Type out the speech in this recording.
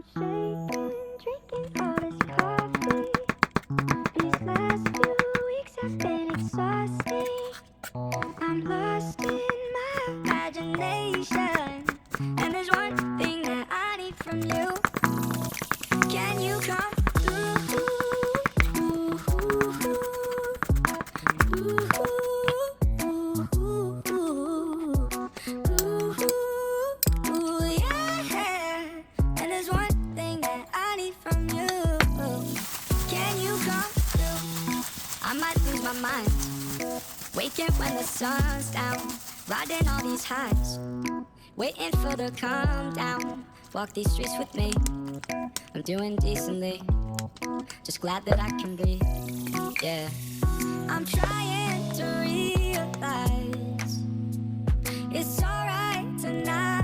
I'm shaking, drinking all this coffee. These last few weeks have been exhausting. I'm lost in my imagination, and there's one thing that I need from you. Can you come through? Yeah. And there's one thing that I need from you. Can you come through? I might lose my mind, waking when the sun's down, riding all these highs, waiting for the calm down. Walk these streets with me, I'm doing decently, just glad that I can breathe. Yeah, I'm trying to realize it's alright tonight.